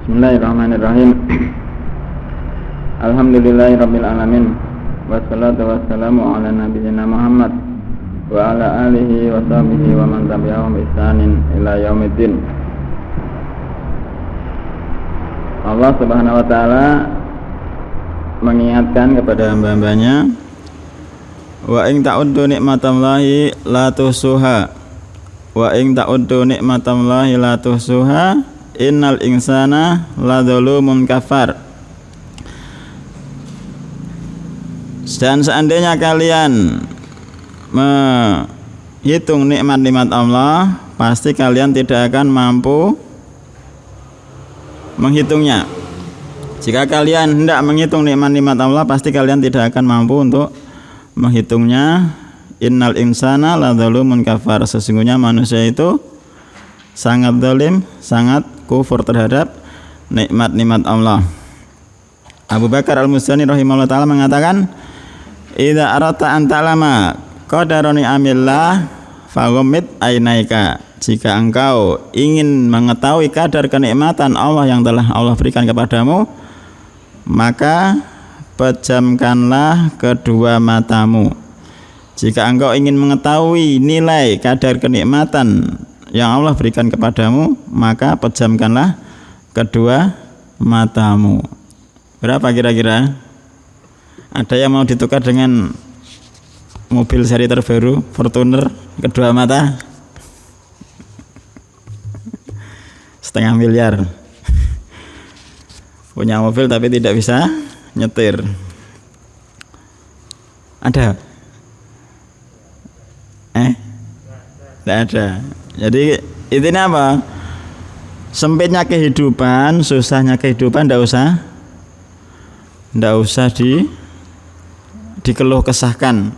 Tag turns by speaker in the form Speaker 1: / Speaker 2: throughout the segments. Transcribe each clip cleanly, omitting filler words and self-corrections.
Speaker 1: Bismillahirrahmanirrahim. Alhamdulillahirabbil alamin. Wassalatu wassalamu ala nabiyyina Muhammad wa ala alihi wa sahbihi wa man tabi'ahum bi ihsanin ila yaumiddin. Allah Subhanahu wa taala mengingatkan kepada hamba-hambanya, wa in ta'uddu nikmatallahi la tuhsuha. Wa in ta'uddu nikmatallahi la tuhsuha. Innal insana ladzalumun kafar. Dan seandainya kalian menghitung nikmat-nikmat Allah, pasti kalian tidak akan mampu menghitungnya. Jika kalian hendak menghitung nikmat-nikmat Allah, pasti kalian tidak akan mampu untuk menghitungnya. Innal insana ladzalumun kafar. Sesungguhnya manusia itu sangat zalim, sangat kufur terhadap nikmat-nikmat Allah. Abu Bakar Al-Muzani rahimahullah ta'ala mengatakan, idza arata an ta'lama qadara ni'amillah faghammid ainaika. Jika engkau ingin mengetahui kadar kenikmatan Allah yang telah Allah berikan kepadamu, maka pejamkanlah kedua matamu. Jika engkau ingin mengetahui nilai kadar kenikmatan yang Allah berikan kepadamu, maka pejamkanlah kedua matamu. Berapa kira-kira? Ada yang mau ditukar dengan mobil seri terbaru Fortuner kedua mata? 0,5 miliar. Punya mobil tapi tidak bisa nyetir. Ada? Tidak ada. Jadi intinya apa? Sempitnya kehidupan, susahnya kehidupan tidak usah dikeluh kesahkan,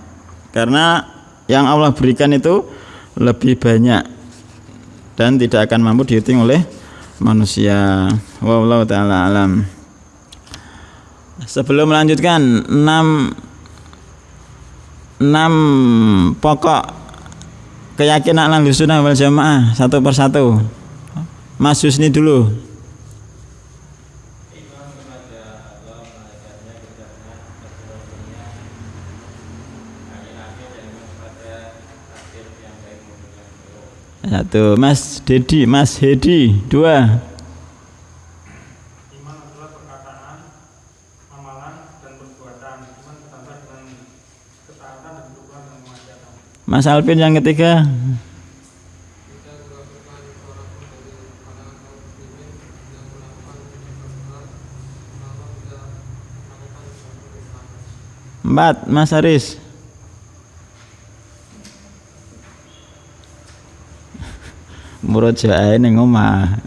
Speaker 1: karena yang Allah berikan itu lebih banyak dan tidak akan mampu dihitung oleh manusia. Wallahu ta'ala alam. Sebelum melanjutkan 6 pokok keyakinan Ahlussunnah wal Jamaah satu persatu. Mas Husni dulu. Satu. Mas Dedi, Mas Hedi, 2.
Speaker 2: Iman adalah perkataan, amalan, dan perbuatan. Iman ditambah dengan ketaatan dan perbuatan dan kemaksiatan.
Speaker 1: Mas Alvin yang ketiga. Empat, Mas Haris. Murojaah ning omah.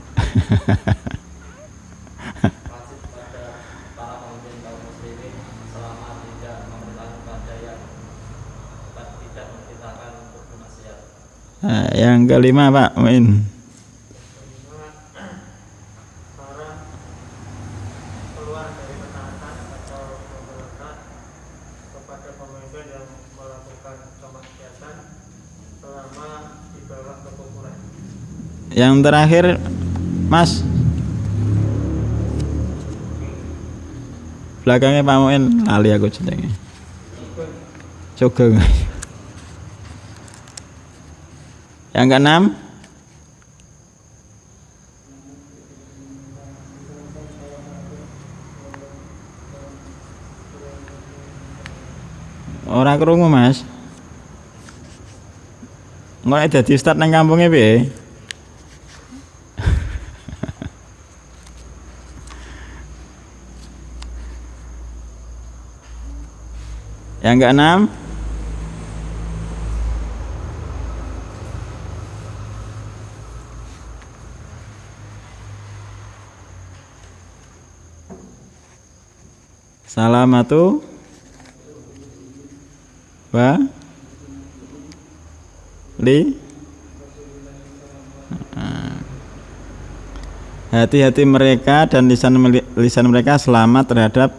Speaker 1: Yang kelima Pak Muin.
Speaker 2: Keluar dari ketaatan atau pemberontak kepada pemimpin yang melakukan kemaksiatan selama di bawah kekufuran.
Speaker 1: Yang terakhir Mas, belakangnya Pak Muin, lali aku jenenge. Sugeng. Yang keenam, ora krungu Mas. Ngono dadi ustad nang kampunge piye? Yang keenam, salamatu wa li. Hati-hati mereka dan lisan mereka selamat terhadap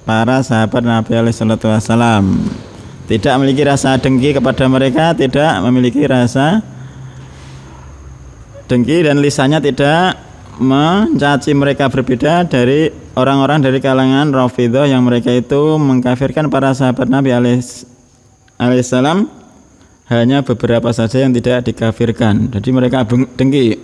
Speaker 1: para sahabat Nabi SAW. Tidak memiliki rasa dengki kepada mereka, tidak memiliki rasa dengki, dan lisannya tidak mencaci mereka berbeda dari orang-orang dari kalangan Rafidhah yang mereka itu mengkafirkan para sahabat Nabi alaihissalam, hanya beberapa saja yang tidak dikafirkan. Jadi mereka dengki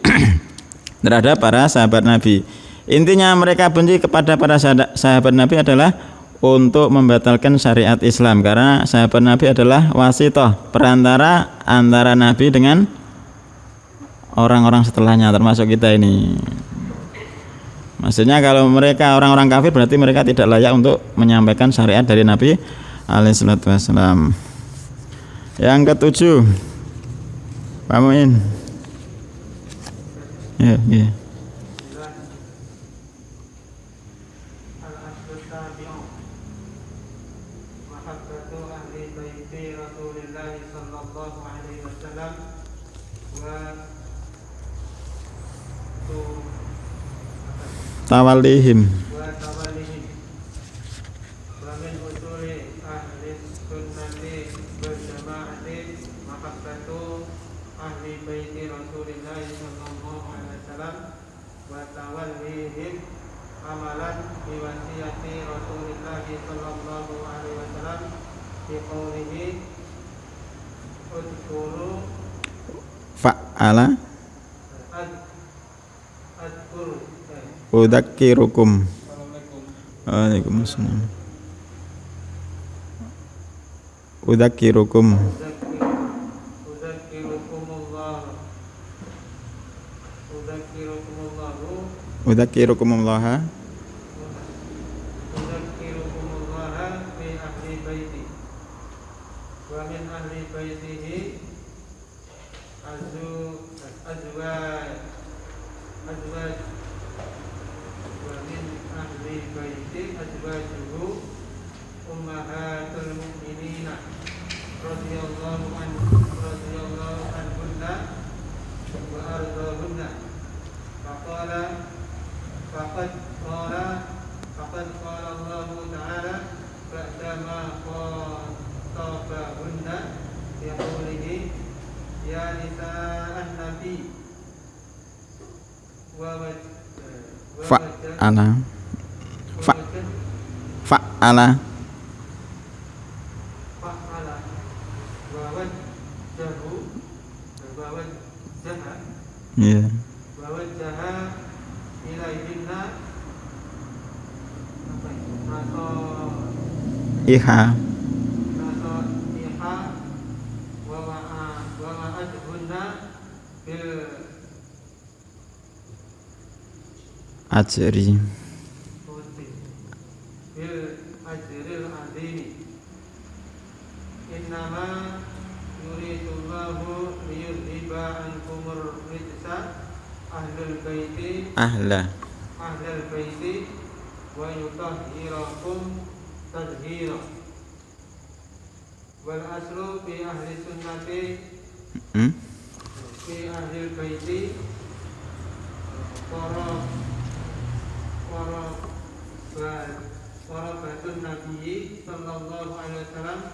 Speaker 1: terhadap para sahabat Nabi. Intinya mereka benci kepada para sahabat Nabi adalah untuk membatalkan syariat Islam, karena sahabat Nabi adalah wasithah, perantara antara Nabi dengan orang-orang setelahnya, termasuk kita ini. Maksudnya kalau mereka orang-orang kafir berarti mereka tidak layak untuk menyampaikan syariat dari Nabi alaihissalatu wassalam. Yang ketujuh, Pak Muin. Ya, ya. Tawallihim. Fa'ala udzakirukum. Waalaikumsalam. Udzakirukum. Udzakirukumullah.
Speaker 2: fi ahli baiti wa min ahli baitihi azwaj wa min ahli baiti azwajuhu ummahatul mu'minina radhiyallahu anhunna wa ardahunna. Faqad qala Allah Ta'ala ba'dama qatabahunna bi qawlihi ya nisa'an nabi
Speaker 1: Fa'ala yeah.
Speaker 2: Wawajjaha ilaihinna
Speaker 1: Iha
Speaker 2: wa wa'adhunna bil
Speaker 1: ajri
Speaker 2: ajril azimi. Innama yuridullahu liyudhiba ankumur rijsa ahlul baiti wa yutahhirakum tadhhira. Wal aslu fi ahli sunnati fi ahli baiti warabatun nabiyyi sallallahu alaihi wasallam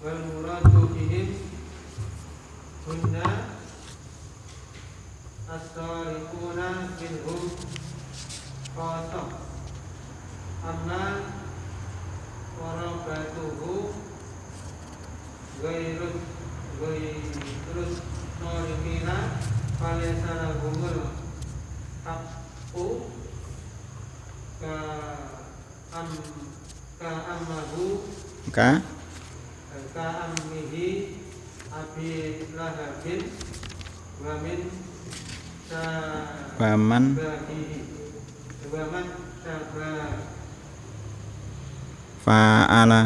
Speaker 2: wal muradu bihim hunna as-saliquna minhum khasah. Amma warabatuhu gairus nolimina falyasalahumul haqqu ka ammihi abi lahabin wa min
Speaker 1: waman fa'ala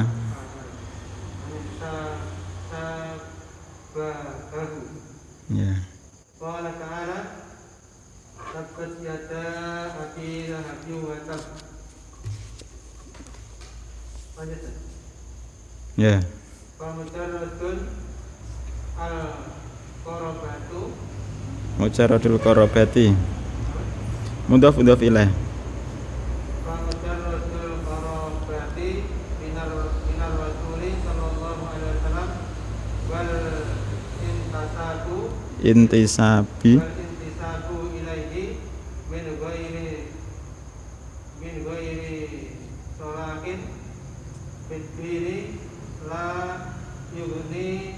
Speaker 1: ya.
Speaker 2: Qala ta'ala tabbat yada abi lahabin wa tab.
Speaker 1: Ya.
Speaker 2: Mujarradul al-qarabatu
Speaker 1: Mujarradul qarabati mudhaf ilaih.
Speaker 2: Mujarradul qarabati minar rasuli sallallahu alaihi wasallam wal intisabu
Speaker 1: Intisabi
Speaker 2: ilaihi min min ghairi sholahin bidiri la yughni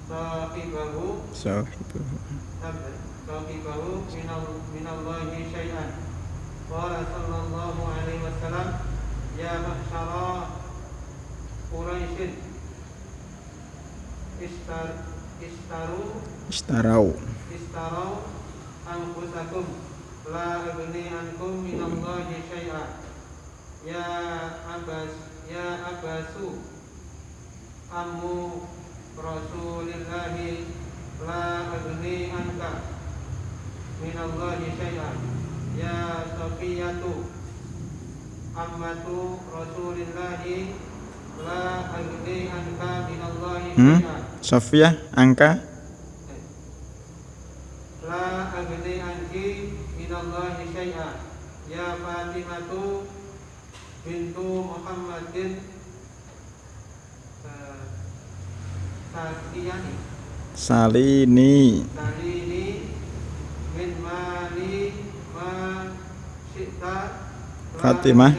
Speaker 2: sahibahu minallahi syai'an. Qala sallallahu alaihi wasallam, ya ma'syara Quraisyin istarau anfusakum la aghni ankum minallahi syai'an. Ya Abbasu ammu Rasulillahi la aghni anka minallahi syai'an. Ya Safiyatu ammatu Rasulillahi la aghni anka minallahi syai'an.
Speaker 1: Sofia angka
Speaker 2: la aghni anki minallahi syai'an. Ya Fatimatu bintu Muhammadin
Speaker 1: Salini
Speaker 2: min mali ma syi'ta.
Speaker 1: Fatimah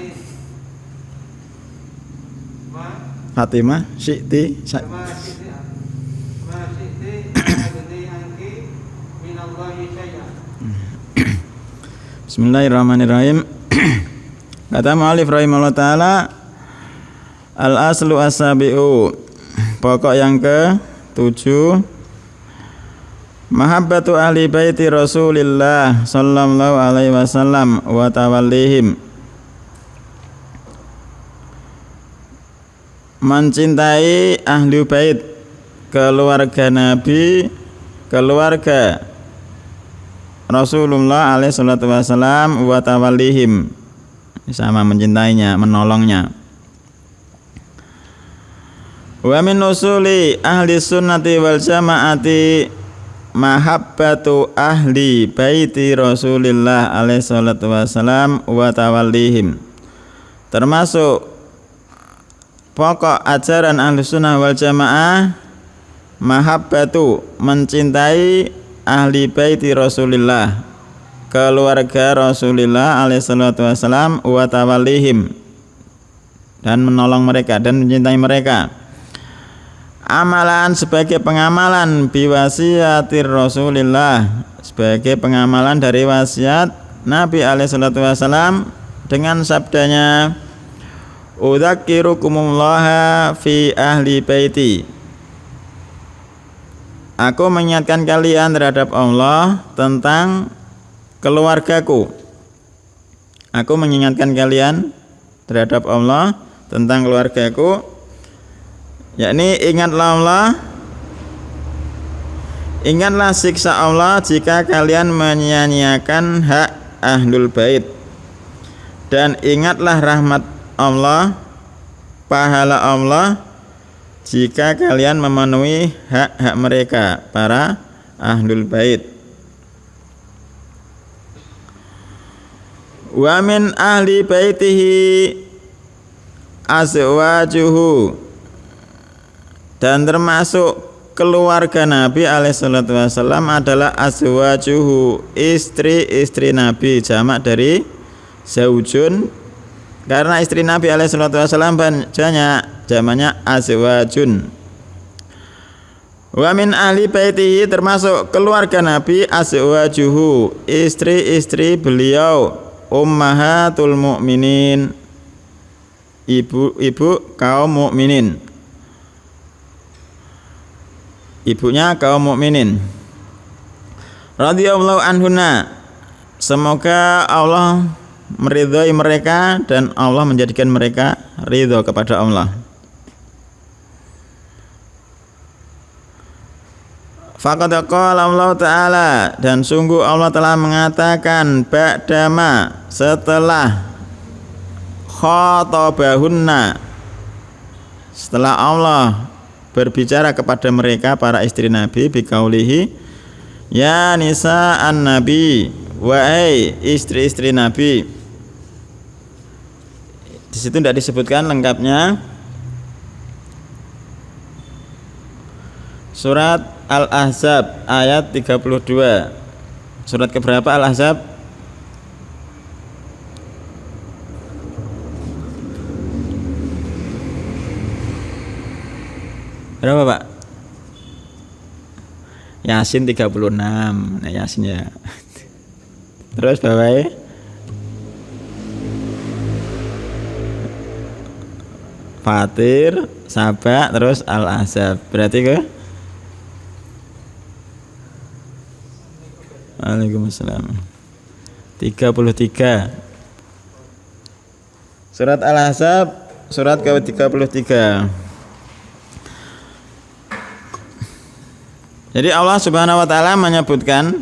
Speaker 1: Syi'ti
Speaker 2: ma syi'ti aghni anki minallahi syai'an.
Speaker 1: Bismillahirrahmanirrahim. Kata mu'allif rahimahullah ta'ala, al-aslu as-sabi'u, pokok yang ke-7, mahabbatu ahli baiti Rasulillah sallallahu alaihi wasallam wa tawallihim, mencintai ahli bait, keluarga Nabi, keluarga Rasulullah alaihi salatu wasallam, wa tawallihim, sama mencintainya, menolongnya. Wa min usuli ahli sunnati wal jamaati mahabbatu ahli baiti Rasulillah alaihi salatu wasalam wa tawallihim. Termasuk pokok ajaran ahli sunnah wal jamaah mahabbatu, mencintai ahli baiti Rasulillah, keluarga Rasulullah alaihi salatu wasalam, wa tawallihim, dan menolong mereka dan mencintai mereka. Amalan sebagai pengamalan biwasiatir Rasulillah, sebagai pengamalan dari wasiat Nabi alaihi salatu wasalam dengan sabdanya, udzakirukumullah fi ahli baiti, aku mengingatkan kalian terhadap Allah tentang keluargaku. Aku mengingatkan kalian terhadap Allah tentang keluargaku, yakni ingatlah siksa Allah jika kalian menyia-nyiakan hak ahlul bait, dan ingatlah rahmat Allah, pahala Allah, jika kalian memenuhi hak-hak mereka, para ahlul bait. Wa min ahli baitihi azwajuhu, dan termasuk keluarga Nabi alaihi salatu wasallam adalah azwajuhu, istri-istri Nabi, jamak dari zaujun, karena istri Nabi alaihi salatu wasallam banyak, jamaknya azwajun. Wa min ahli baitihi, termasuk keluarga Nabi azwajuhu, istri-istri beliau, ummahatul mukminin, ibu kaum mukminin, ibunya kaum mukminin. Radhiyallahu anhunna, semoga Allah meridhai mereka dan Allah menjadikan mereka ridho kepada Allah. Faqad qala Allah Ta'ala, dan sungguh Allah telah mengatakan, ba'dama, setelah, khatabahunna, setelah Allah berbicara kepada mereka, para istri Nabi, biqaulihi, ya nisa an-nabi, wahai istri-istri Nabi. Di situ tidak disebutkan lengkapnya. Surat Al-Ahzab ayat 32. Surat keberapa Al-Ahzab? Berapa Pak? Yasin 36. Nah Yasin ya. Terus bawahnya Fatir, Sabak, terus Al-Ahzab. Berarti ke? Waalaikumsalam. 33. Surat Al-Ahzab, surat ke-33. Jadi Allah Subhanahu wa taala menyebutkan,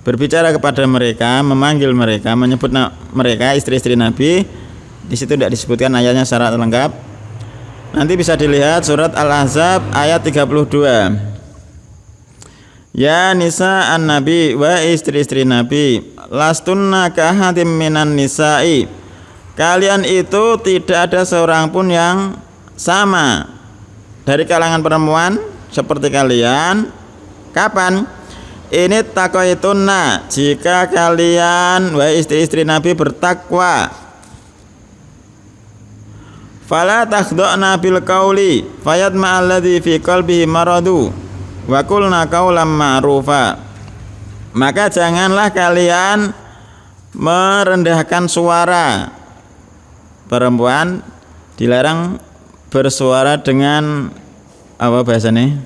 Speaker 1: berbicara kepada mereka, memanggil mereka, menyebut mereka istri-istri Nabi. Di situ tidak disebutkan ayatnya secara lengkap. Nanti bisa dilihat surat Al-Ahzab ayat 32. Ya nisa an-nabi, wa istri-istri Nabi, lastunna kahatim minan nisa'i. Kalian itu tidak ada seorang pun yang sama dari kalangan perempuan seperti kalian. Kapan? Ini taqaitunna, jika kalian wahai istri-istri Nabi bertakwa. Fala takhda'na bil qauli fayatma alladzi fi qalbihi maradu wa qulna qaulan ma'rufa. Maka janganlah kalian merendahkan suara. Perempuan dilarang bersuara dengan apa bahasanya?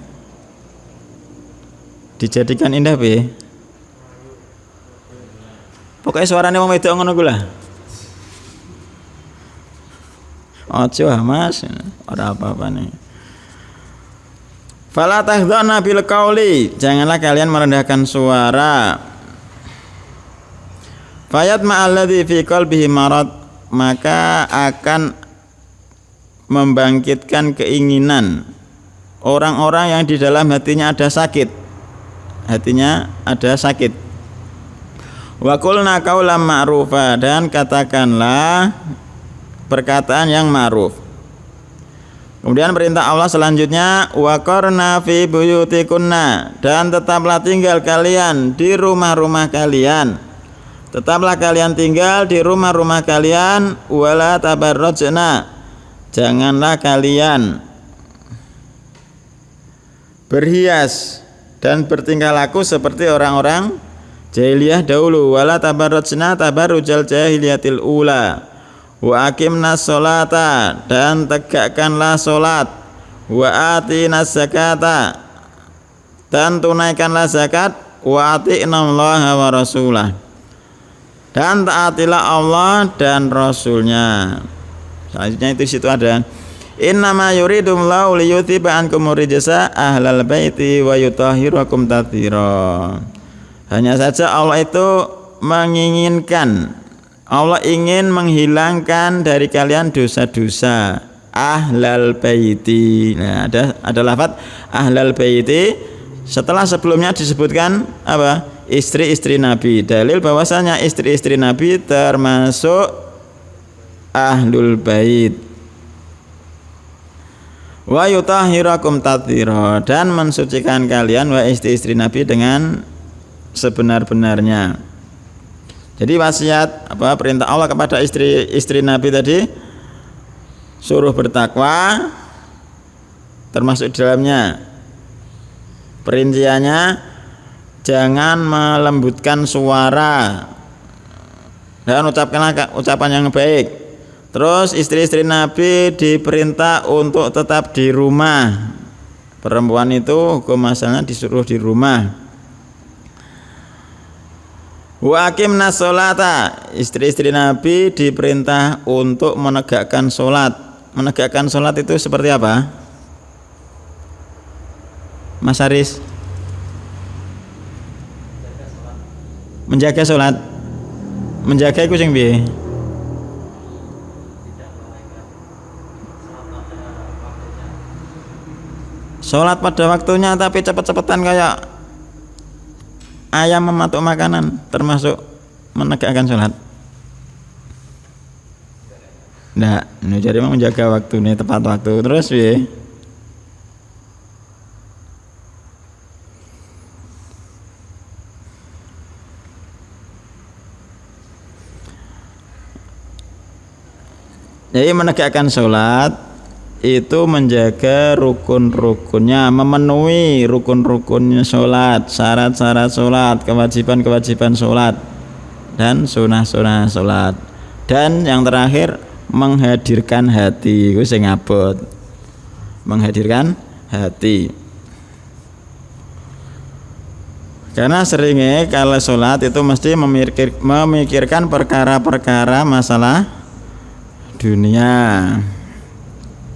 Speaker 1: Dijadikan indah be. Pokoknya suaranya wong wedok ngono ku lah. Ojo Mas, ora apa-apa nih. Fala tahdhana bil qauli, janganlah kalian merendahkan suara. Fayat ma'alladzi fi qalbihi marad, maka akan membangkitkan keinginan orang-orang yang di dalam hatinya ada sakit. Hatinya ada sakit. Wa qulna qaulan ma'rufa, dan katakanlah perkataan yang ma'ruf. Kemudian perintah Allah selanjutnya, wa qarna fi buyutikunna, dan tetaplah tinggal kalian di rumah-rumah kalian. Tetaplah kalian tinggal di rumah-rumah kalian, wala tabarrajna, janganlah kalian berhias dan bertingkah laku seperti orang-orang jahiliyah dahulu. Wala tabarrajna tabarrujal jahiliyatil ula. Wa aqimnas sholata, dan tegakkanlah solat. Wa atinas zakata, dan tunaikanlah zakat. Wa ati'nallaha wa rasulah, dan taatilah Allah dan Rasulnya. Selanjutnya itu situ ada innama yuridullahu liyuthiba ankum rijsa ahlal baiti wa yutahhirakum tathira. Hanya saja Allah itu menginginkan, Allah ingin menghilangkan dari kalian dosa-dosa ahlal baiti. Nah, ada lafaz ahlal baiti setelah sebelumnya disebutkan apa? Istri-istri Nabi. Dalil bahwasanya istri-istri Nabi termasuk ahlul bait. Wa yutahhirakum tathira, dan mensucikan kalian wa istri-istri Nabi dengan sebenar-benarnya. Jadi wasiat apa perintah Allah kepada istri-istri Nabi tadi, suruh bertakwa, termasuk di dalamnya perinciannya jangan melembutkan suara dan ucapkanlah ucapan yang baik. Terus istri-istri Nabi diperintah untuk tetap di rumah. Perempuan itu hukum asalnya disuruh di rumah. Wa aqimnas sholata, istri-istri Nabi diperintah untuk menegakkan sholat. Menegakkan sholat itu seperti apa? Mas Haris? Menjaga sholat. Menjaga itu sing piye? Sholat pada waktunya tapi cepet-cepetan kayak ayam mematuk makanan, termasuk menegakkan sholat. Nah, ini jadi menjaga waktu ini tepat waktu. Terus ya, jadi menegakkan sholat itu menjaga rukun-rukunnya, memenuhi rukun-rukunnya sholat, syarat-syarat sholat, kewajiban-kewajiban sholat, dan sunah-sunah sholat. Dan yang terakhir menghadirkan hati, itu sing abot, menghadirkan hati. Karena seringnya kalau sholat itu mesti memikirkan perkara-perkara masalah dunia,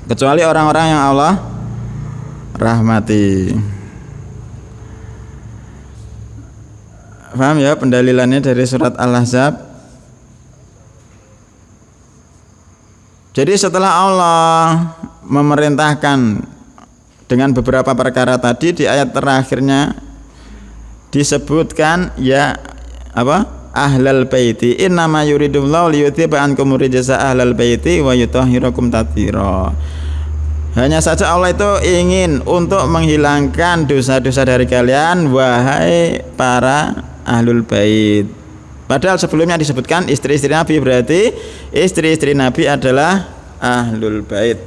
Speaker 1: kecuali orang-orang yang Allah rahmati. Paham ya pendalilannya dari surat Al-Ahzab? Jadi setelah Allah memerintahkan dengan beberapa perkara tadi, di ayat terakhirnya disebutkan ya apa? Ahlal baiti innama yuridullahu liyuthiba ankum rijsa ahlal baiti wa yutahhirakum tathira. Hanya saja Allah itu ingin untuk menghilangkan dosa-dosa dari kalian, wahai para ahlul bait. Padahal sebelumnya disebutkan istri-istri Nabi, berarti istri-istri Nabi adalah ahlul bait.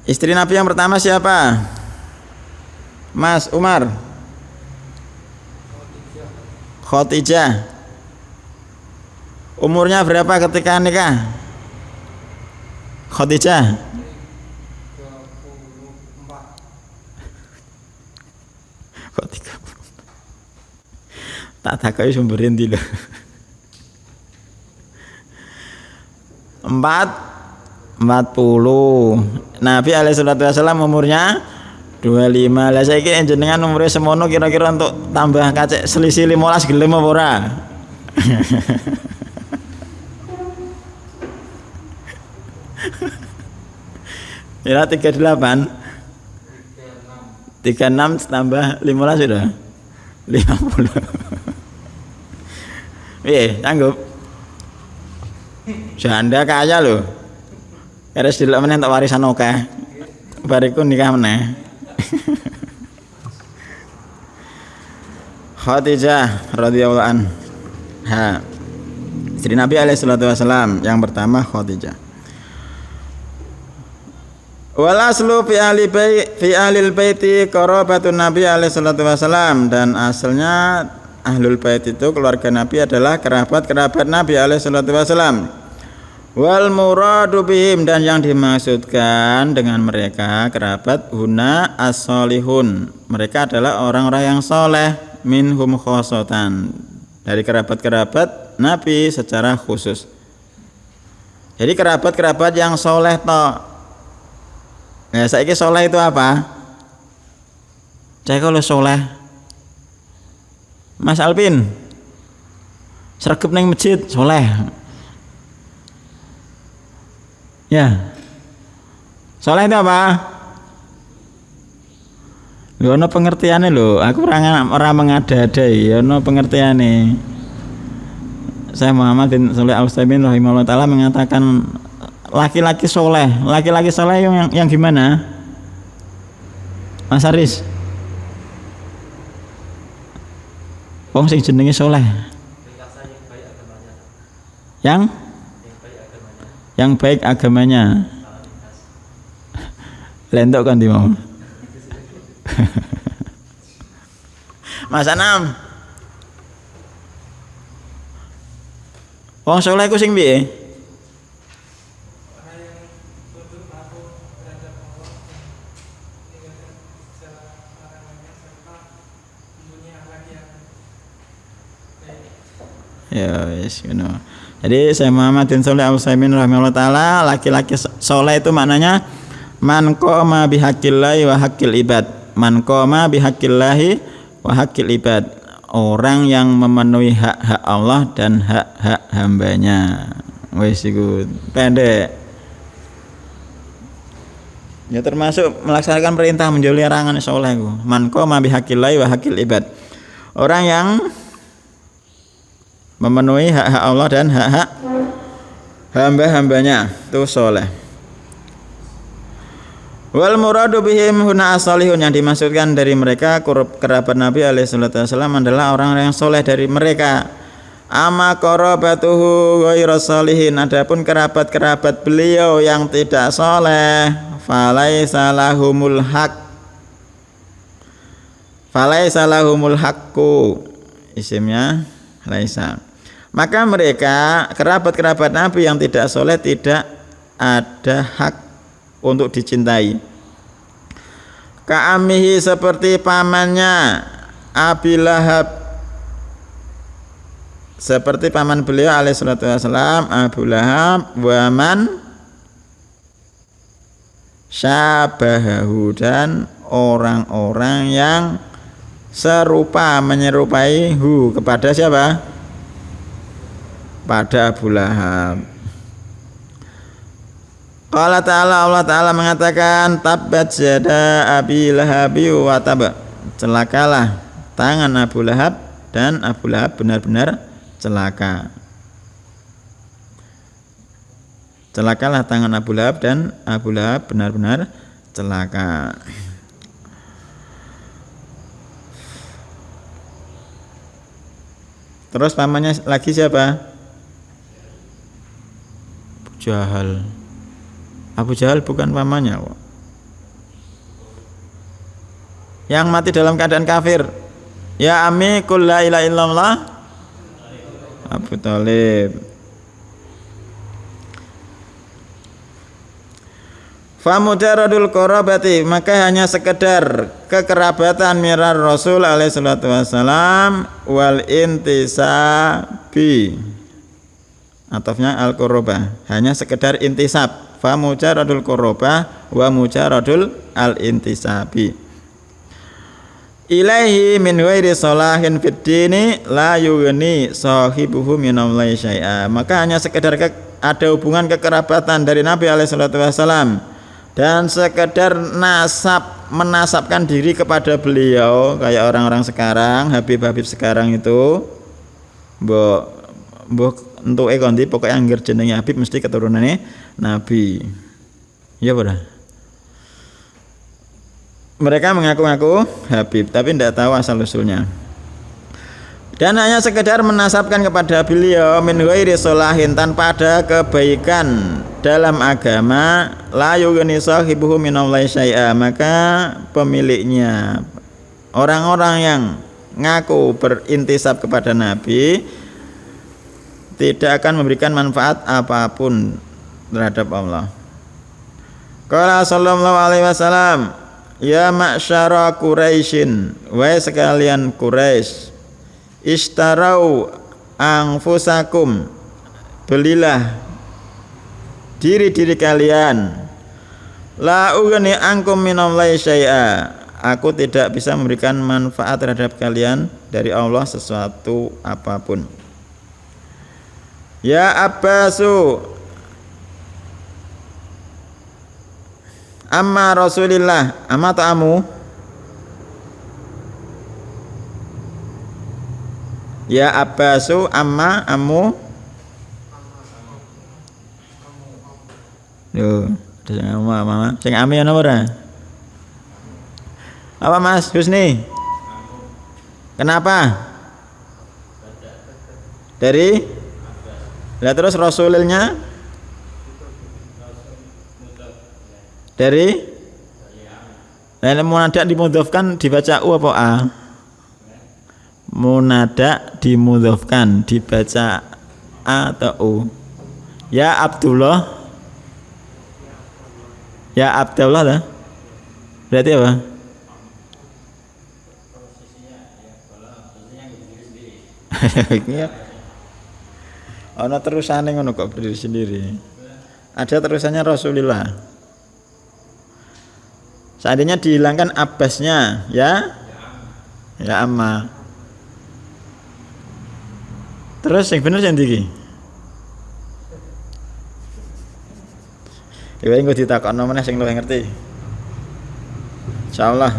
Speaker 1: Istri Nabi yang pertama siapa? Mas Umar. Khadijah. Umurnya berapa ketika nikah? Khadijah 34. Kok 34? Tak takai sumberin dulu. 40. Nabi alaihissalam umurnya 25. Lah saiki jenengan umure semono kira-kira untuk tambah kacek selisih 15 gelem apa ora? Ya 38. 36 tambah 15 sudah 50. Sanggup? Janda kaya loh. Harus dulu meneh tak warisan akeh. Bariku nikah meneh. Khadijah radhiyallahu anha. Istri Nabi alaihi salatu wasallam yang pertama Khadijah. Wal aslu fi ahlil baiti qarabatun Nabi alaihi salatu wasallam, dan asalnya ahlul bait itu keluarga Nabi adalah kerabat-kerabat Nabi alaihi salatu wasallam. Wal muradu bihim, dan yang dimaksudkan dengan mereka kerabat huna as-solihun, mereka adalah orang-orang yang soleh, minhum khosotan, dari kerabat-kerabat Nabi secara khusus. Jadi kerabat-kerabat yang soleh toh. Nah saiki soleh itu apa? Saya kalau soleh Mas Alvin sregep neng masjid soleh. Ya, soleh itu apa? Lho, ono pengertiannya lho. Aku orang mengada-ada, ono pengertiannya. Saya Muhammad bin Shalih Al-Utsaimin rahimahullah taala mengatakan laki-laki soleh. Laki-laki soleh yang gimana? Mas Aris? Wong sing jenenge soleh. Yang baik agamanya. Lentok kan di mau. Mas Anam. Wong saleh ku sing piye? Ya wis ngono. Jadi saya Muhammad bin Shalih Al-Utsaimin rahimahullah taala, laki-laki soleh itu maknanya man qama bihaqillahi wa haqqil ibad. Man qama bihaqillahi wa haqqil ibad. Orang yang memenuhi hak-hak Allah dan hak-hak hambanya. Wis iku pendek. Ya termasuk melaksanakan perintah menjauhi larangan soleh ku. Man qama bihaqillahi wa haqqil ibad. Orang yang memenuhi hak-hak Allah dan hak-hak hamba-hambanya itu soleh. Wal muradu bihim huna as-salihun, yang dimaksudkan dari mereka kerabat Nabi alaihi salatu wasallam adalah orang-orang yang soleh dari mereka. Ama qarabatuhu ghairu sholihin, adapun kerabat-kerabat beliau yang tidak soleh, falaisa lahumul haq, falaisa lahumul haqqu, isimnya laisa. Maka mereka kerabat-kerabat Nabi yang tidak soleh tidak ada hak untuk dicintai. Ka'amihi, seperti pamannya Abi Lahab, seperti paman beliau alaihi salatu wassalam Abu Lahab, wa man syabahahu, dan orang-orang yang serupa, menyerupai hu, kepada siapa? Pada Abu Lahab. Qala ta'ala, Allah ta'ala mengatakan, tabbat yada Abi Lahabi wa tab, celakalah tangan Abu Lahab, dan Abu Lahab benar-benar celaka. Celakalah tangan Abu Lahab, dan Abu Lahab benar-benar celaka. Terus pamannya lagi siapa? Abu Jahal. Abu Jahal bukan pamannya kok. Yang mati dalam keadaan kafir. Ya ami qul la ilaha illallah, Abu Thalib. Famujaradul qarabati, maka hanya sekedar kekerabatan mirar Rasul alaihi salatu wassalam, wal intisabi, atafnya al qarabah, hanya sekedar intisab. Famujaradul qarabah wa mujaradul al intisabi ilaihi min ghairi salahin fid dini la yughni sahibuhu minallahi syai'a. Maka hanya sekedar ada hubungan kekerabatan dari Nabi alaihi salatu wasallam dan sekedar menasabkan diri kepada beliau, kayak orang-orang sekarang, Habib-habib sekarang itu mbok entuke kondi pokoknya anggere jenenge Habib mesti keturunannya Nabi. Ya pada. Mereka mengaku-ngaku Habib tapi tidak tahu asal usulnya. Dan hanya sekedar menasabkan kepada beliau min ghairi sholahin, tanpa ada kebaikan dalam agama, la yughni sahibuhu minallahi syai'a, maka pemiliknya, orang-orang yang ngaku berintisab kepada Nabi, tidak akan memberikan manfaat apapun terhadap Allah. Qala sallallahu alaihi wasallam, ya ma'syara Quraisyin, wahai sekalian Quraisy, istarau anfusakum, belilah diri-diri kalian, la ughni ankum minallahi syai'a, aku tidak bisa memberikan manfaat terhadap kalian dari Allah sesuatu apapun. Ya Abbasu amma Rasulillah, amma ta'amu. Ya Abbasu amma ammu. Yo, sing amma, sing ame ana ora? Apa Mas Husni? Kenapa? Dari lah terus Rasulilnya dari munada dimudhofkan dibaca u apa a? Munada dimudhofkan dibaca a atau u? Ya Abdullah, ya Abdullah lah. Berarti apa? Ana terusane ngono kok berdiri sendiri. Ada terusannya Rasulullah. Seandainya dihilangkan abbasnya, ya amma. Terus yang bener yang iki. Ya engko ditakokno meneh sing luwih ngerti. Insyaallah.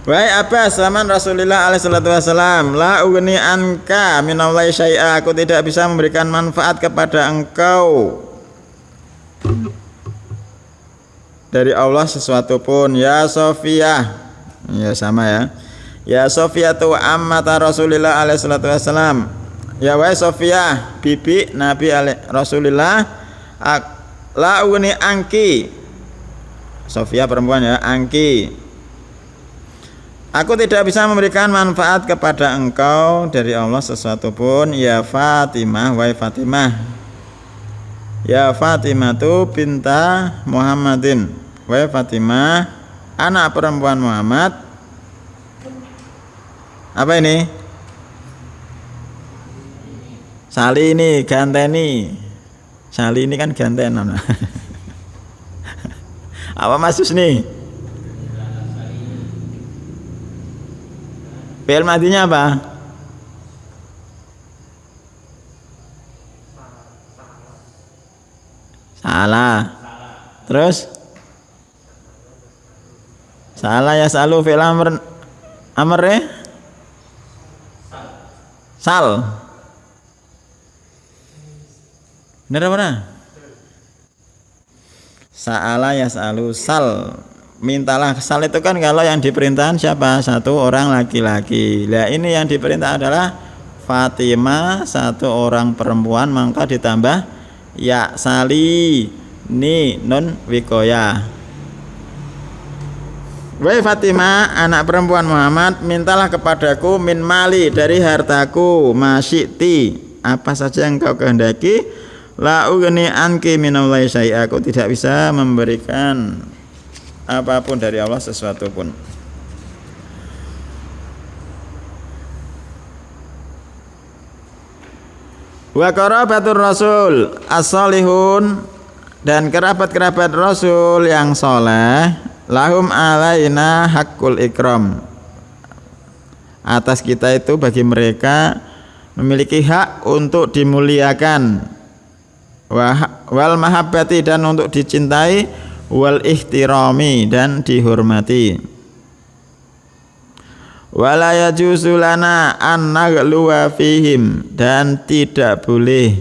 Speaker 1: Wahai Abbas, zaman Rasulullah alaihi salatu wasalam, la ughni anka minallahi syai'a, aku tidak bisa memberikan manfaat kepada engkau dari Allah sesuatu pun. Ya Sofiyah, ya sama ya. Ya Sofiyatu ammata Rasulillah alaihi salatu wassalam. Ya wahai Sofiyah, bibi Nabi Rasulillah, la uni angki. Sofiyah perempuan ya, angki. Aku tidak bisa memberikan manfaat kepada engkau dari Allah sesuatu pun, ya Fatimah, wahai Fatimah. Ya Fatimah tu binta Muhammadin. Wahai Fatimah, anak perempuan Muhammad. Apa ini? Sali ini, ganteni. Sali ini kan ganten. Apa maksud nih? Fi'il madinya apa? Salah. Terus? Salah ya salu fi'il amr sal. Benar apa? Sa'ala ya salu sal. Mintalah. Sal itu kan kalau yang diperintahkan siapa? Satu orang laki-laki. Nah ini yang diperintah adalah Fatimah, satu orang perempuan, maka ditambah ya sali ni nun wikoya. Wahai Fatimah, anak perempuan Muhammad, mintalah kepadaku min mali, dari hartaku, masyiti, apa saja yang kau kehendaki. La ugni anki minallahi syai'a, aku tidak bisa memberikan apapun dari Allah sesuatu pun. Wa qarabatur rasul as-salihun, dan kerabat-kerabat Rasul yang soleh, lahum alaina hakul ikram, atas kita itu bagi mereka memiliki hak untuk dimuliakan, wal mahabbati, dan untuk dicintai, wal ihtirami, dan dihormati. Wala yajuzu lana an naghluwa fihim, dan tidak boleh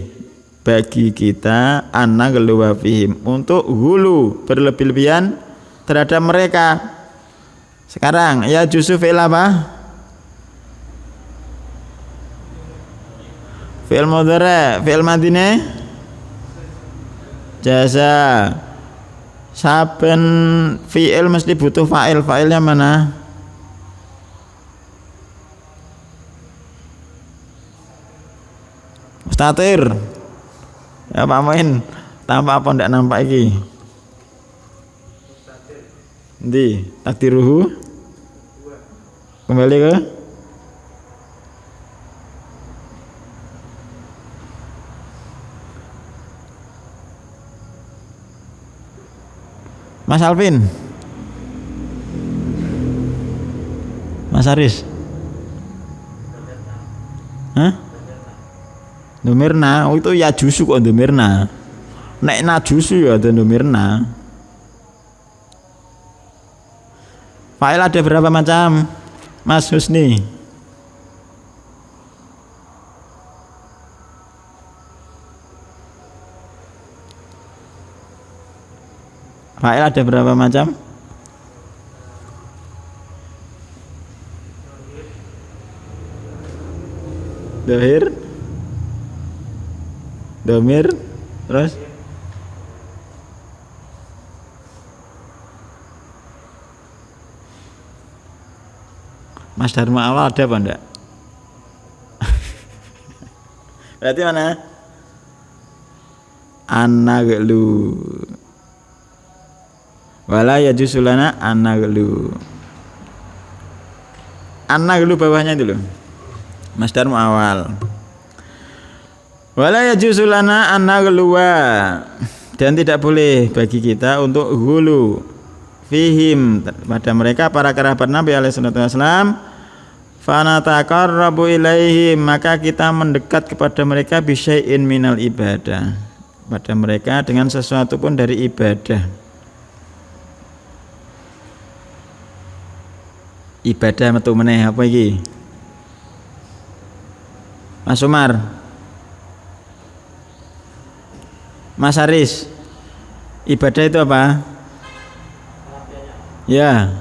Speaker 1: bagi kita an naghluwa fihim, untuk hulu, berlebih-lebihan terhadap mereka. Sekarang ya juzu fi'il apa? Fi'il mudhari', fi'il madine jaza. Saben fi'il mesti butuh fa'il. Fa'ilnya mana? Mustatir. Ya Pak Main, tampak apa ndak nampak iki? Ndi, takdiruhu? Kembali ke Mas Alvin, Mas Aris. Hah? Domirna, oh itu ya jusu kok domirna. Nek na jusu ya ada domirna. Fa'il ada berapa macam? Mas Husni. Fa'il ada berapa macam? Dohir, domir, terus Mas Dharma awal ada apa enggak? Berarti mana? Anaglu. Wala yajusulana anaglu. Anaglu bawahnya dulu. Mas Dharma awal. Wala yajusulana anagluwa, dan tidak boleh bagi kita untuk hulu fihim, pada mereka para kerabat Nabi alaihi salatu wasallam. Fanataqarrabu ilaihim, maka kita mendekat kepada mereka bisyai'in minal ibadah, pada mereka dengan sesuatu pun dari ibadah. Ibadah metu meneh apa iki? Mas Umar, Mas Aris, ibadah itu apa? Ya.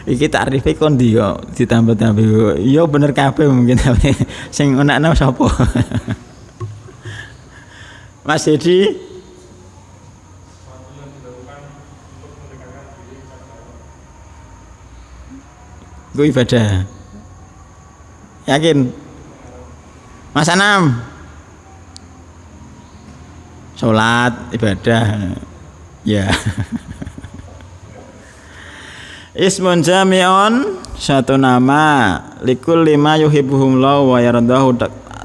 Speaker 1: Iki tarife kon ndi kok ditambah-tambah. Iya bener kabeh mungkin tapi sing onakno sapa? Mas Dedi
Speaker 2: sesuatu yang dilakukan untuk mendekatkan diri kepada Allah.
Speaker 1: ku ibadah. Yakin? Mas Anam. Salat ibadah. Ya. Ismun jami'un satu nama likul lima yuhibbuhumullahu wa yardahu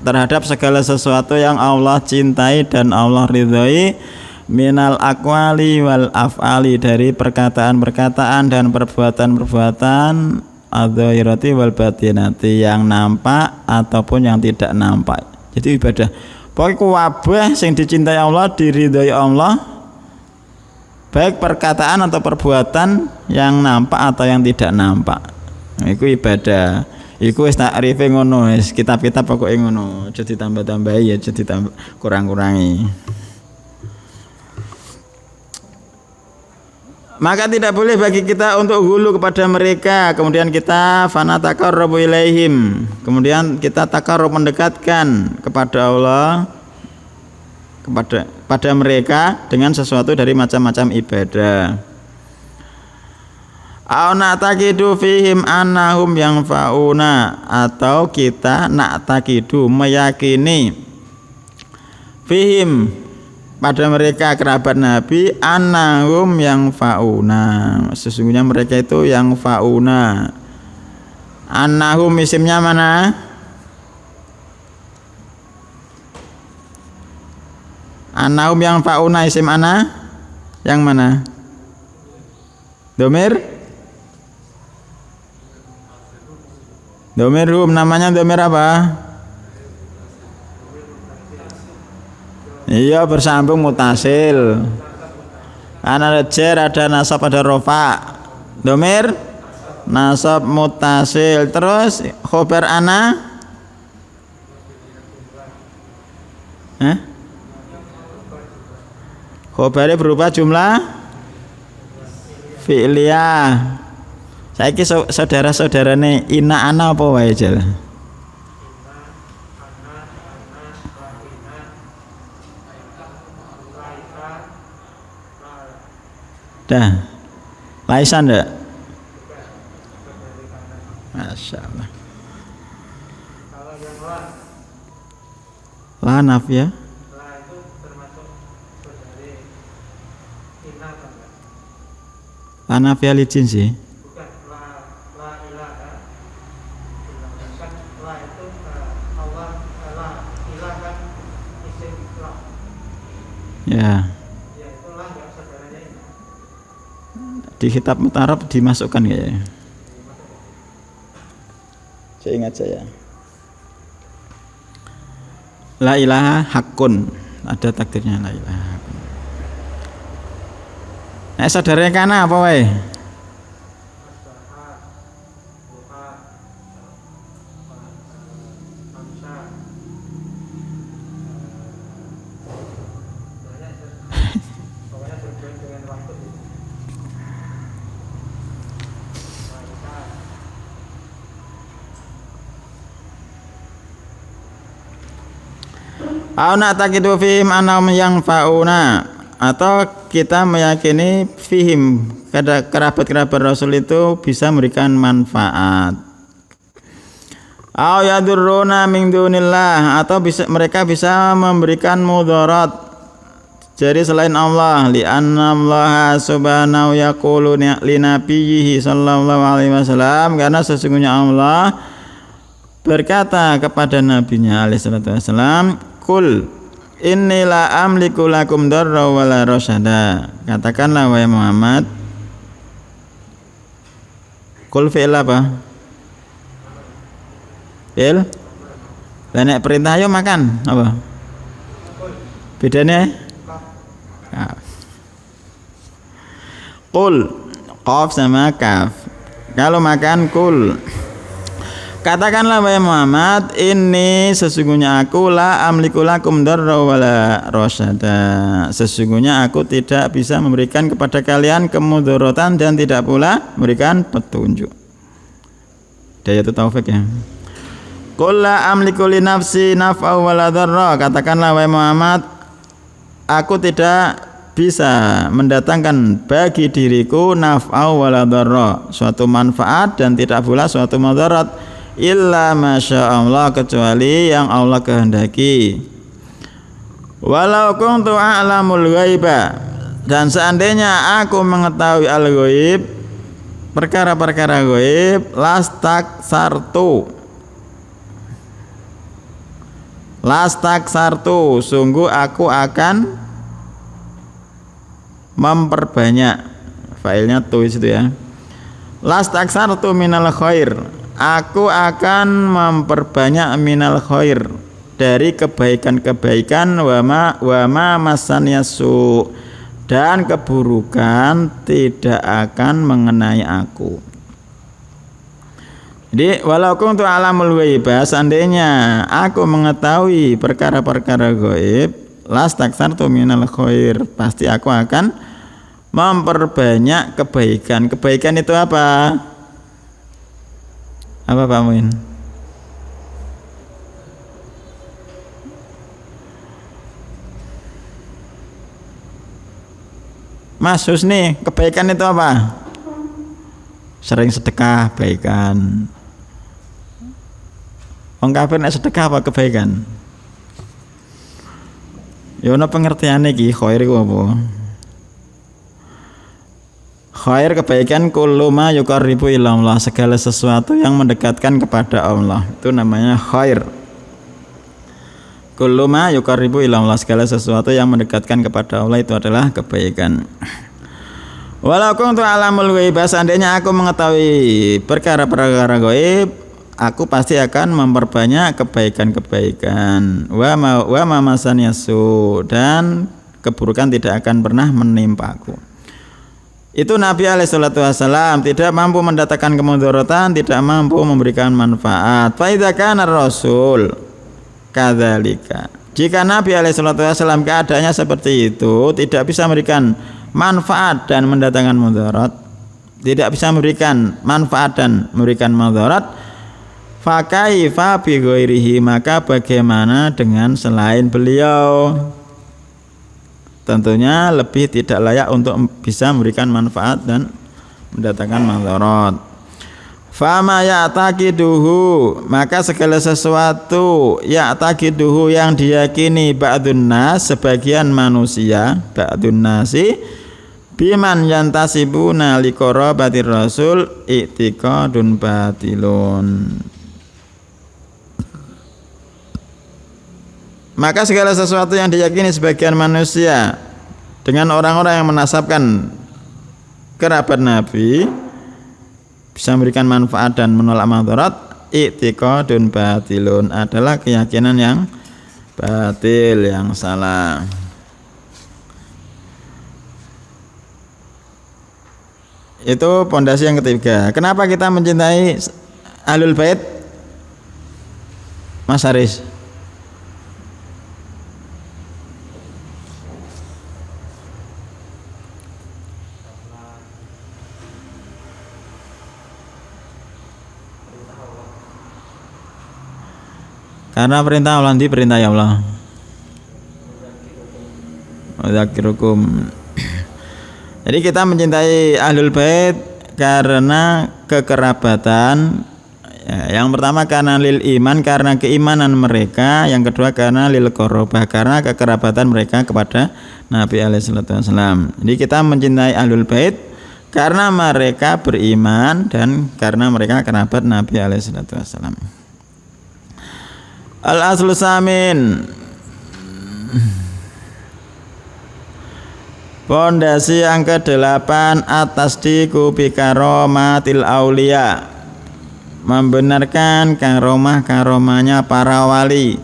Speaker 1: terhadap segala sesuatu yang Allah cintai dan Allah ridhoi minal aqwali wal af'ali dari perkataan-perkataan dan perbuatan-perbuatan adh-dhahirati wal batinati yang nampak ataupun yang tidak nampak. Jadi ibadah pokoknya kabeh sing dicintai Allah diridhoi Allah baik perkataan atau perbuatan yang nampak atau yang tidak nampak. Iku ibadah. Iku wis takrife ngono, wis kitab-kitab pokoke ngono. Aja ditambah-tambahi, aja ditambah kurang-kurangi. Maka tidak boleh bagi kita untuk hulu kepada mereka. Kemudian kita fanataqarrabu ilaihim. Kemudian kita taqarrub mendekatkan kepada Allah pada mereka dengan sesuatu dari macam-macam ibadah. Au na'taqidu fihim annahum yanfa'una atau kita na'taqidu meyakini fihim pada mereka kerabat Nabi annahum yanfa'una sesungguhnya mereka itu yang fauna. Annahum isimnya mana? Annahum yang fauna isim ana yang mana? Domir? Domir hum namanya domir apa? Iya bersambung mutasil. Ana jar ada nasab ada rofa. Domir nasab mutasil. Terus khobar ana? Khobarnya berupa jumlah fi'liyah. Saiki saudara-saudarane ina ana apa wae jal? Dah. Laisan ndak? Masyaallah.
Speaker 2: Kalau yang lah
Speaker 1: Lanaf ya.
Speaker 2: itu termasuk saudari ina kan?
Speaker 1: Lanaf ya licin sih.
Speaker 2: Bukan la ilaha kan la itu Allah la ilaha kan isim la
Speaker 1: Ya.
Speaker 2: ya itu la enggak saudaranya ini
Speaker 1: Di kitab Mutarab dimasukkan ya. Saya ingat saya. La ilaha hakun. Ada takdirnya la ilaha hakun. Nah, saudaranya kana apa wae?
Speaker 2: Masbaha Buha Hamsa banyak pokoknya berhubungan dengan waktu
Speaker 1: Au na'taqidu fihim annahum yanfa'una atau kita meyakini fihim kerabat-kerabat Rasul itu bisa memberikan manfaat. Au yadurruna min dunillah atau mereka bisa memberikan mudarat jadi selain Allah li anna Allah subhanahu yaqulu li nabiyhi sallallahu alaihi wasallam karena sesungguhnya Allah berkata kepada nabinya alaihi salatu wasallam kul inni la amliku lakum darra wala rasyada. Katakanlah wahai Muhammad. Kul fi'il apa? Fi'il? Lah nek perintah ayo makan apa? Bedanya? Kul qaf sama kaf. Kalau makan kul. Katakanlah wahai Muhammad, ini sesungguhnya aku la amliku lakum darra wala rasyada. Sesungguhnya aku tidak bisa memberikan kepada kalian kemudaratan dan tidak pula memberikan petunjuk. Daya itu taufik ya. Qul la amliku li nafsi naf'a wala darra. Katakanlah wahai Muhammad, aku tidak bisa mendatangkan bagi diriku naf'a wala darra, suatu manfaat dan tidak pula suatu madarat, illa masya Allah, kecuali yang Allah kehendaki. Walau kuntu a'lamul ghaiba, dan seandainya aku mengetahui al-ghaib, perkara-perkara ghaib, lastak sartu, sungguh aku akan memperbanyak. Failnya tu itu ya. Lastak sartu minal khair, aku akan memperbanyak minal khair, dari kebaikan-kebaikan, wama masanyasu, dan keburukan tidak akan mengenai aku. Jadi walau kuntu alamul ghaibah, seandainya aku mengetahui perkara-perkara gaib, lastaksartu minal khair, pasti aku akan memperbanyak kebaikan. Kebaikan itu apa? Apa Pak Muin? Mas Husni, kebaikan itu apa? Sering sedekah, kebaikan. Wong kafir nek sedekah apa kebaikan? Ya ono pengertiane iki, khair iku apa? Khair kebaikan kullu ma yuqarribu ila Allah, segala sesuatu yang mendekatkan kepada Allah. Itu namanya khair. Kullu ma yuqarribu ila Allah, segala sesuatu yang mendekatkan kepada Allah itu adalah kebaikan. Walau kuntu alamul ghaib, seandainya aku mengetahui perkara-perkara gaib, aku pasti akan memperbanyak kebaikan-kebaikan. Wa ma masanyasu, dan keburukan tidak akan pernah menimpaku. Itu Nabi alaihissalam tidak mampu mendatangkan kemudaratan, tidak mampu memberikan manfaat. Fa idza kana rasul kadzalika, jika Nabi alaihissalam keadaannya seperti itu, tidak bisa memberikan manfaat dan mendatangkan mudarat, tidak bisa memberikan manfaat dan memberikan mudarat, fa kaifa bi ghairihi, maka bagaimana dengan selain beliau? Tentunya lebih tidak layak untuk bisa memberikan manfaat dan mendatangkan mudarat. Fama ya'taqiduhu, maka segala sesuatu ya'taqiduhu yang diyakini ba'dun nas, sebagian manusia, ba'dun nasi, biman yantasibuna liqarabatir rasul, i'tiqadun batilun. Maka segala sesuatu yang diyakini sebagian manusia dengan orang-orang yang menasabkan kerabat Nabi bisa memberikan manfaat dan menolak madarat, i'tiqadun batilun, adalah keyakinan yang batil, yang salah. Itu pondasi yang ketiga. Kenapa kita mencintai Ahlul Bait, Mas Haris? Karena perintah Allah, di perintah ya Allah. Udzakirukum. Jadi kita mencintai Ahlul Bait karena kekerabatan. Ya, yang pertama karena lil iman, karena keimanan mereka. Yang kedua karena lil qarabah, karena kekerabatan mereka kepada Nabi alaihissalam. Jadi kita mencintai Ahlul Bait karena mereka beriman dan karena mereka kerabat Nabi alaihissalam. Al-aslu samin, pondasi yang ke-8, atas diku bi karomatil aulia, membenarkan karomah-karomahnya para wali.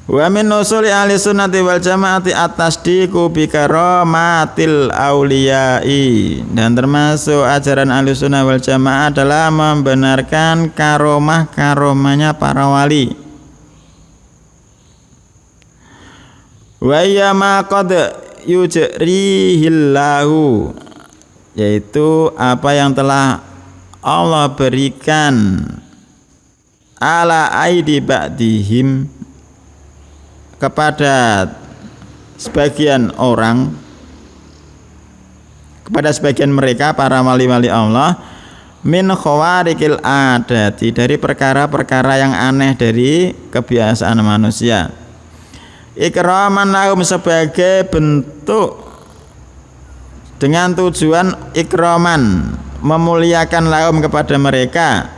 Speaker 1: Wa min usuli ahli sunnati wal jamaati at-tasdiqu bi karamatil auliyai, dan termasuk ajaran ahli sunnah wal jamaah adalah membenarkan karomah-karomahnya para wali. Wa ya ma qad yujrihillahu, yaitu apa yang telah Allah berikan ala aidi ba'dihim, kepada sebagian orang, kepada sebagian mereka para wali-wali Allah, min khawarikil adati, dari perkara-perkara yang aneh dari kebiasaan manusia, ikraman lahum, sebagai bentuk dengan tujuan ikraman, memuliakan lahum kepada mereka,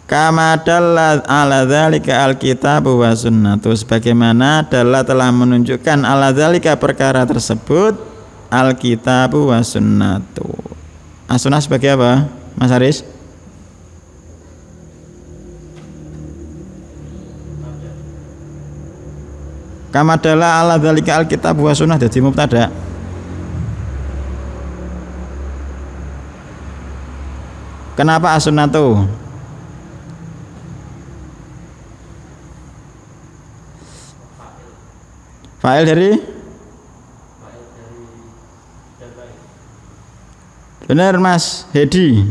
Speaker 1: kama dalla ala dzalika alkitab wa sunnatu, sebagaimana dalla telah menunjukkan ala dzalika perkara tersebut alkitab wa sunnatu. As-sunnah sebagai apa, Mas Haris? Kama dalla ala dzalika alkitab wa sunnah jadi mubtada. Kenapa as-sunnatu? Fa'il dari? Benar Mas Hedi.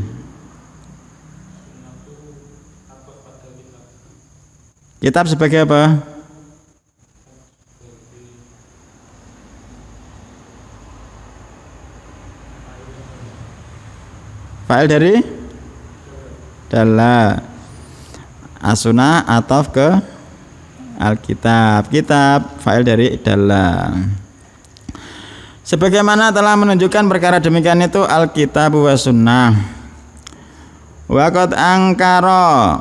Speaker 1: Kitab sebagai apa? Fa'il dari? Dalla. As-sunnah ataf ke Alkitab, kitab, fa'il dari dalla. Sebagaimana telah menunjukkan perkara demikian itu Alkitab wa sunnah. Wa qad angkara,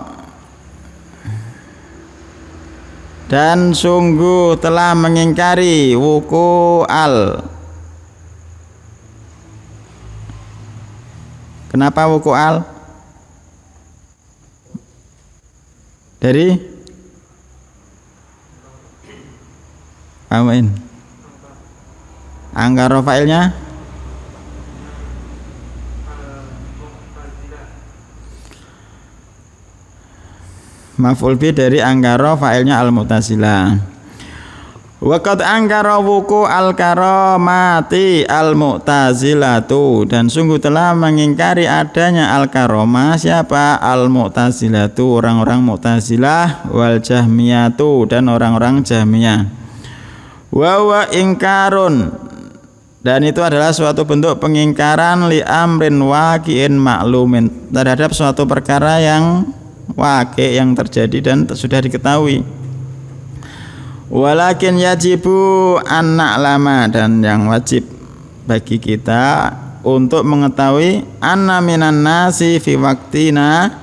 Speaker 1: dan sungguh telah mengingkari wuku al. Kenapa wuku al? Dari Amin. Angkara fa'ilnya maf'ul bi dari angkara, fa'ilnya al-mu'tazilah. Wa qad angkara wuku al-karamati al-mu'tazilatu, dan sungguh telah mengingkari adanya al-karamah siapa? Al-mu'tazilatu, orang-orang mu'tazilah, wal jahmiyatu, dan orang-orang jahmiyah. Wa ingkarun, dan itu adalah suatu bentuk pengingkaran li amrin waqi'in maklumin, terhadap suatu perkara yang waqi', yang terjadi dan sudah diketahui. Walakin yajibu an na'lama, dan yang wajib bagi kita untuk mengetahui anna minan nasi fi waktina,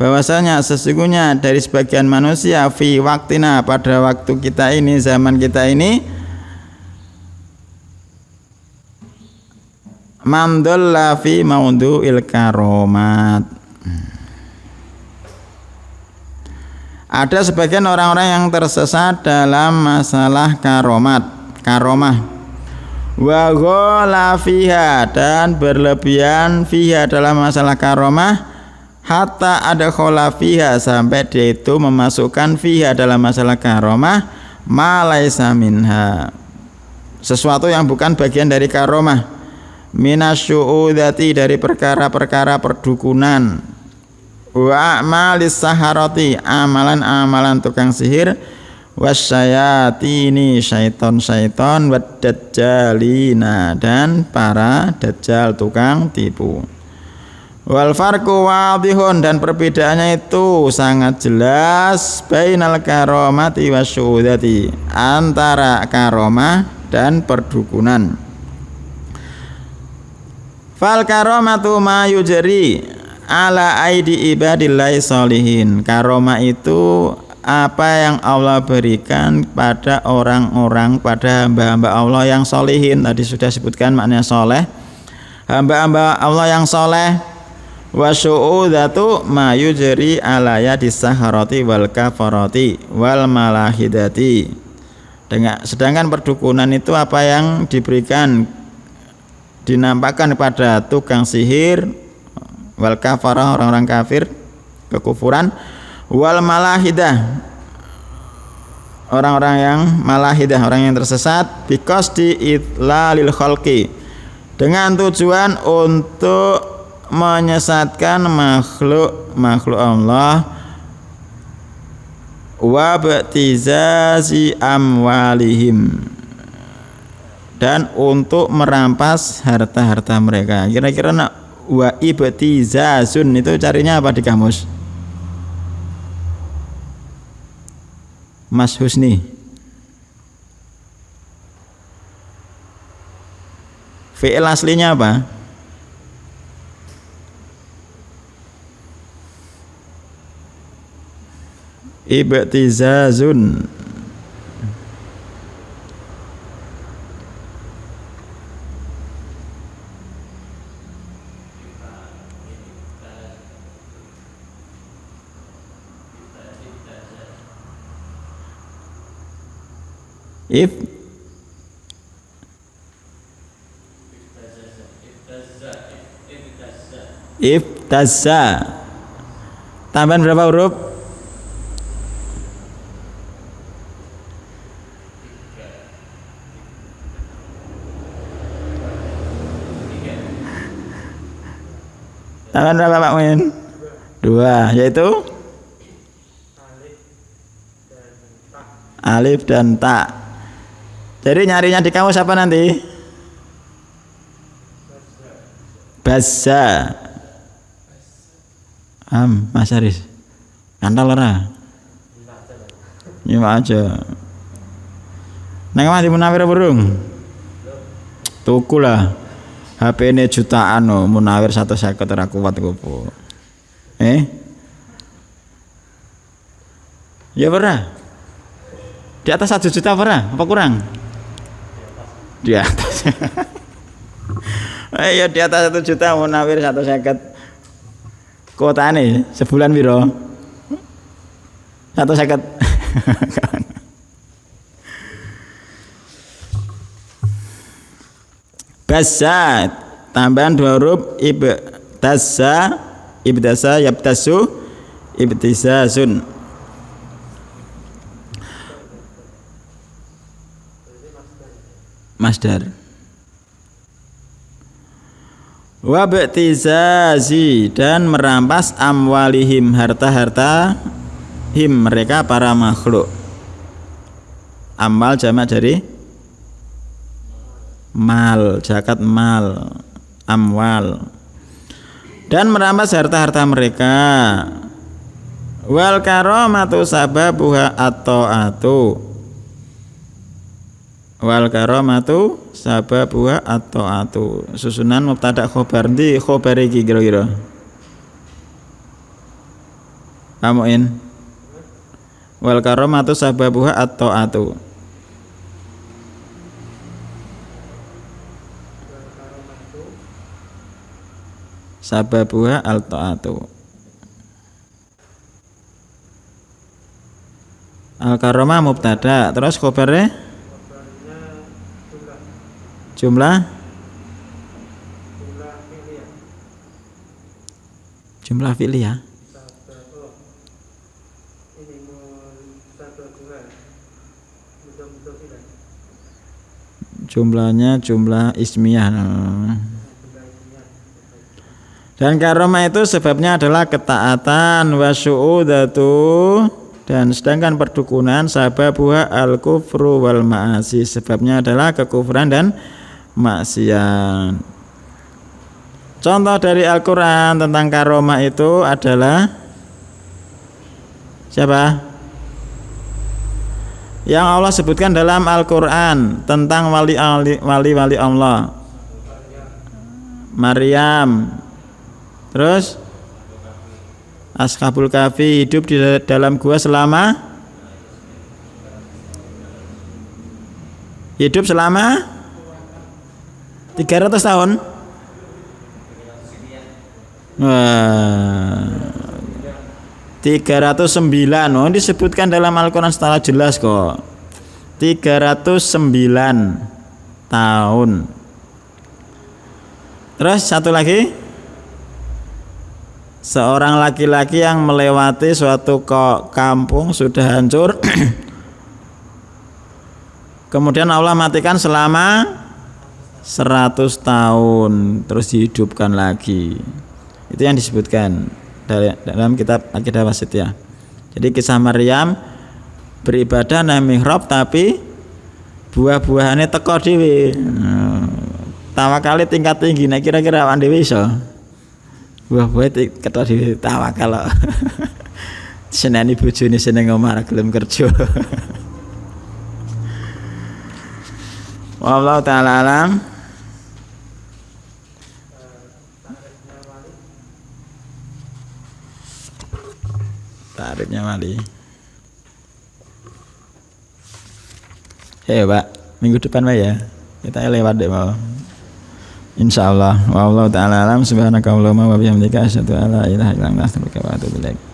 Speaker 1: bahwasanya sesungguhnya dari sebagian manusia fi waktina, pada waktu kita ini, zaman kita ini, mandalla fi maudhu'il karomat, ada sebagian orang-orang yang tersesat dalam masalah karomah, wa ghala fiha, dan berlebihan fiha, dalam masalah karomah, hatta ada khola fiha, sampai dia itu memasukkan fiha, dalam masalah karomah, ma laisa minha, sesuatu yang bukan bagian dari karomah, minasyu'udati, dari perkara-perkara perdukunan, wa a'malis saharati, amalan-amalan tukang sihir, wasyayatini, syaiton-syaiton, waddajjalina, dan para dajjal, tukang tipu. Wal farqu wadihun, dan perbedaannya itu sangat jelas, bainal karomati wasyu'udati, antara karomah dan perdukunan. Fal karomatu ma yujri ala aidi ibadillahi sholihin, karomah itu apa yang Allah berikan pada orang-orang, pada hamba-hamba Allah yang solihin. Tadi sudah sebutkan maknanya soleh, hamba-hamba Allah yang soleh. Wa syu'udatu ma yujri ala yadis saharati wal kafarati wal malahidati, Sedangkan perdukunan itu apa yang dinampakkan pada tukang sihir, wal kafarah orang-orang kafir, kekufuran, wal malahidah orang-orang yang malahidah, orang yang tersesat, biqasdi idlalil khalqi, dengan tujuan untuk menyesatkan makhluk Allah, wa ba'tizazi amwalihim, dan untuk merampas harta-harta mereka. Kira-kira wa ibtizazun itu carinya apa di kamus? Mas Husni. Fi'il aslinya apa? Ibtizazun. Iftazza. Tambahan berapa huruf? Tambahan berapa Pak Min? 2, yaitu alif dan ta. Jadi nyarinya di kamus apa nanti? Bazza. Mas Aris. Kantal ora? Nyimak aja. Nang mah di Munawir burung. Tuku lah. HP ini jutaan no, Munawir 150 ora kuat gopo. Ya pernah. Di atas 1 juta pernah? Apa kurang? Di atas. Ya di atas 1 juta Munawir 150. Kota nih sebulan biro 150. Basa tambahan 2 huruf ibtasa yabtasu ibtisazun. Masdar. Wa ba'tizazi, dan merampas amwalihim, harta-harta him, mereka para makhluk. Amal jamak dari mal, zakat mal, amwal, dan merampas harta-harta mereka. Wal karamatu sababuha at-ta'atu. Wal karamatu sababuha at-ta'atu. Susunan mubtada khobar, di khobar iki kira-kira kamuin. Wal karamatu sababuha at-ta'atu. Sababuha al-ta'atu. Al-karamah mubtada, terus khobarnya jumlah fi'liyah. Jumlahnya jumlah ismiyah. Dan karomah itu sebabnya adalah ketaatan, wasyu'udatu, dan sedangkan perdukunan sababuha al-kufru wal ma'asi, sebabnya adalah kekufuran dan maksiat. Contoh dari Al-Quran tentang karomah itu adalah siapa? Yang Allah sebutkan dalam Al-Quran tentang wali Allah. Maryam. Terus Ashabul Kahfi hidup di dalam gua selama 300 tahun. Wah, 309. Oh, disebutkan dalam Al-Quran secara jelas kok. 309 tahun. Terus satu lagi, seorang laki-laki yang melewati suatu kampung sudah hancur kemudian Allah matikan selama 100 tahun terus dihidupkan lagi. Itu yang disebutkan dalam kitab Aqidah Wasithiyah. Jadi kisah Maryam beribadah nang mihrab tapi buah-buahannya teko dhewe. Tawakale tingkat tinggi, nek kira-kira awak dhewe iso. Buah-buah ketok dhewe tawakal kok. Seneni bojone seneng omah ra gelem kerja. Wallahu taala alam. Tarifnya wali. Hei Pak, minggu depan Pak ya. Kita lewat deh mau. Insyaallah. Wallahu taala alam. Subhanakallahumma wa bihamdika asyhadu an la ilaha illa anta astaghfiruka wa atubu ilaik.